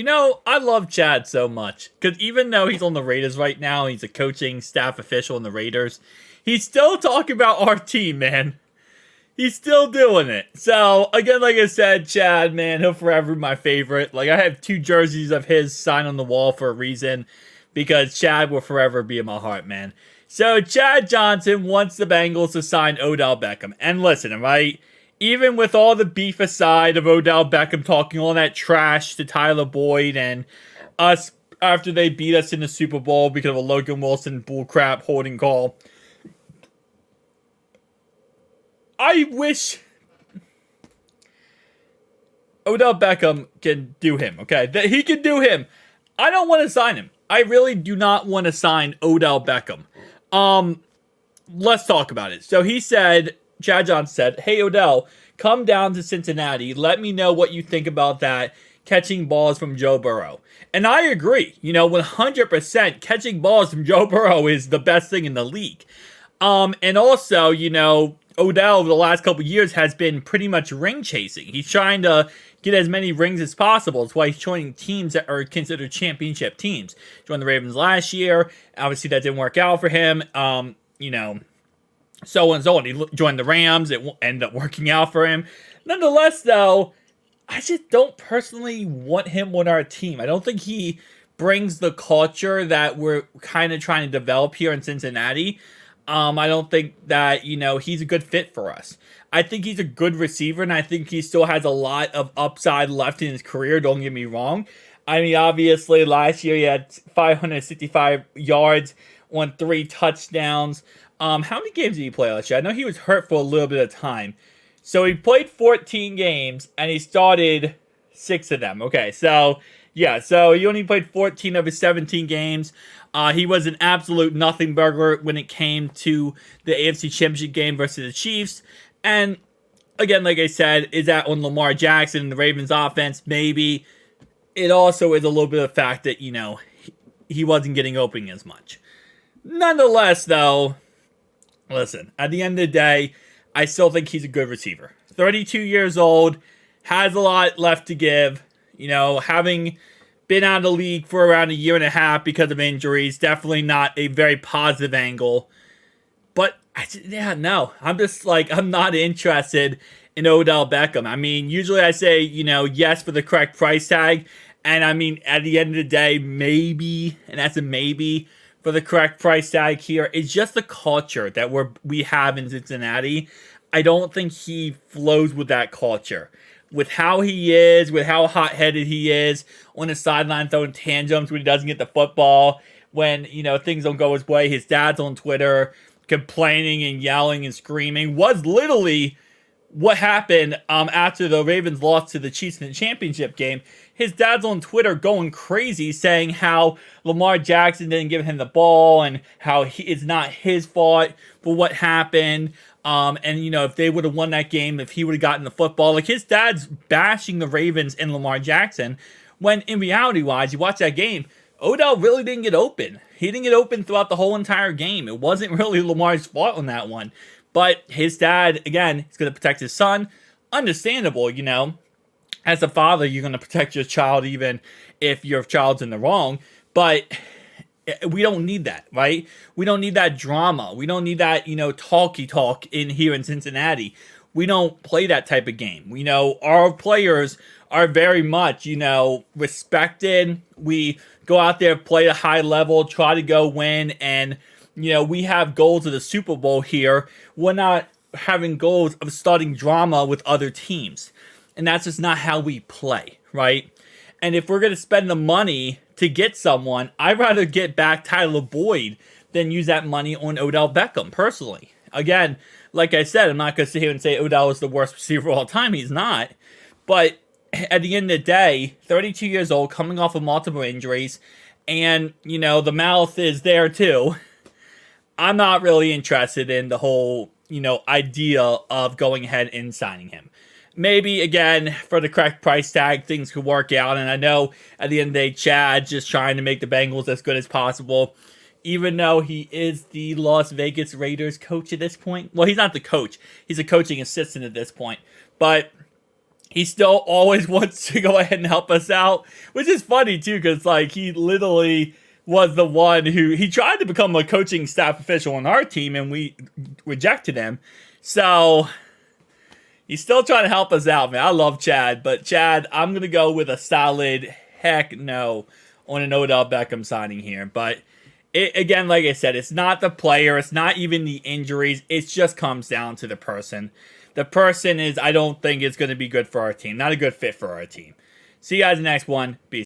I love Chad so much because even though he's on the Raiders right now, he's a coaching staff official in the Raiders. He's still talking about our team, man. He's still doing it. So, again, like I said, Chad, man, he'll forever be my favorite. Like, I have 2 jerseys of his signed on the wall for a reason because Chad will forever be in my heart, man. So, Chad Johnson wants the Bengals to sign Odell Beckham. And listen, right? Even with all the beef aside of Odell Beckham talking all that trash to Tyler Boyd and us after they beat us in the Super Bowl because of a Logan Wilson bullcrap holding call, I wish Odell Beckham can do him, okay? That he can do him. I don't want to sign him. I really do not want to sign Odell Beckham. Let's talk about it. So he said, Chad Johnson said, "Hey Odell, come down to Cincinnati. Let me know what you think about that catching balls from Joe Burrow." And I agree. 100% catching balls from Joe Burrow is the best thing in the league. And also, Odell over the last couple years has been pretty much ring chasing. He's trying to get as many rings as possible. That's why he's joining teams that are considered championship teams. Joined the Ravens last year. Obviously, that didn't work out for him. So on and so on. He joined the Rams. It ended up working out for him. Nonetheless, though, I just don't personally want him on our team. I don't think he brings the culture that we're kind of trying to develop here in Cincinnati. I don't think that, he's a good fit for us. I think he's a good receiver, and I think he still has a lot of upside left in his career, don't get me wrong. I mean, obviously, last year he had 565 yards on 3 touchdowns. How many games did he play last year? I know he was hurt for a little bit of time. So he played 14 games, and he started 6 of them. Okay, so he only played 14 of his 17 games. He was an absolute nothing burger when it came to the AFC Championship game versus the Chiefs. And again, like I said, is that on Lamar Jackson and the Ravens offense? Maybe. It also is a little bit of the fact that, he wasn't getting open as much. Nonetheless, though, listen, at the end of the day, I still think he's a good receiver. 32 years old, has a lot left to give. Having been out of the league for around a year and a half because of injuries, definitely not a very positive angle. But, I'm not interested in Odell Beckham. I mean, usually I say, yes for the correct price tag. And I mean, at the end of the day, maybe, and that's a maybe, for the correct price tag here. It's just the culture that we have in Cincinnati. I don't think he flows with that culture. With how he is, with how hot-headed he is, on the sideline throwing tantrums when he doesn't get the football, when, things don't go his way. His dad's on Twitter complaining and yelling and screaming. Was literally what happened after the Ravens lost to the Chiefs in the championship game. His dad's on Twitter going crazy, saying how Lamar Jackson didn't give him the ball and how it's not his fault for what happened. And, if they would have won that game, if he would have gotten the football, like his dad's bashing the Ravens and Lamar Jackson, when in reality-wise, you watch that game, Odell really didn't get open. He didn't get open throughout the whole entire game. It wasn't really Lamar's fault on that one. But his dad, again, is going to protect his son. Understandable, As a father, you're going to protect your child even if your child's in the wrong. But we don't need that, right? We don't need that drama. We don't need that, talky talk in here in Cincinnati. We don't play that type of game. Our players are very much, respected. We go out there, play at a high level, try to go win, and, we have goals of the Super Bowl here. We're not having goals of starting drama with other teams. And that's just not how we play, right? And if we're going to spend the money to get someone, I'd rather get back Tyler Boyd than use that money on Odell Beckham, personally. Again, like I said, I'm not going to sit here and say Odell is the worst receiver of all time. He's not. But at the end of the day, 32 years old, coming off of multiple injuries, and, the mouth is there too. I'm not really interested in the whole, idea of going ahead and signing him. Maybe, again, for the correct price tag, things could work out. And I know at the end of the day, Chad's just trying to make the Bengals as good as possible. Even though he is the Las Vegas Raiders coach at this point. Well, he's not the coach. He's a coaching assistant at this point. But he still always wants to go ahead and help us out, which is funny too, because like he literally was the one who he tried to become a coaching staff official on our team, and we rejected him. So he's still trying to help us out, man. I love Chad, but Chad, I'm gonna go with a solid heck no on an Odell Beckham signing here. But again, like I said, it's not the player, it's not even the injuries. It just comes down to the person. The person is, I don't think, is going to be good for our team. Not a good fit for our team. See you guys in the next one. Peace.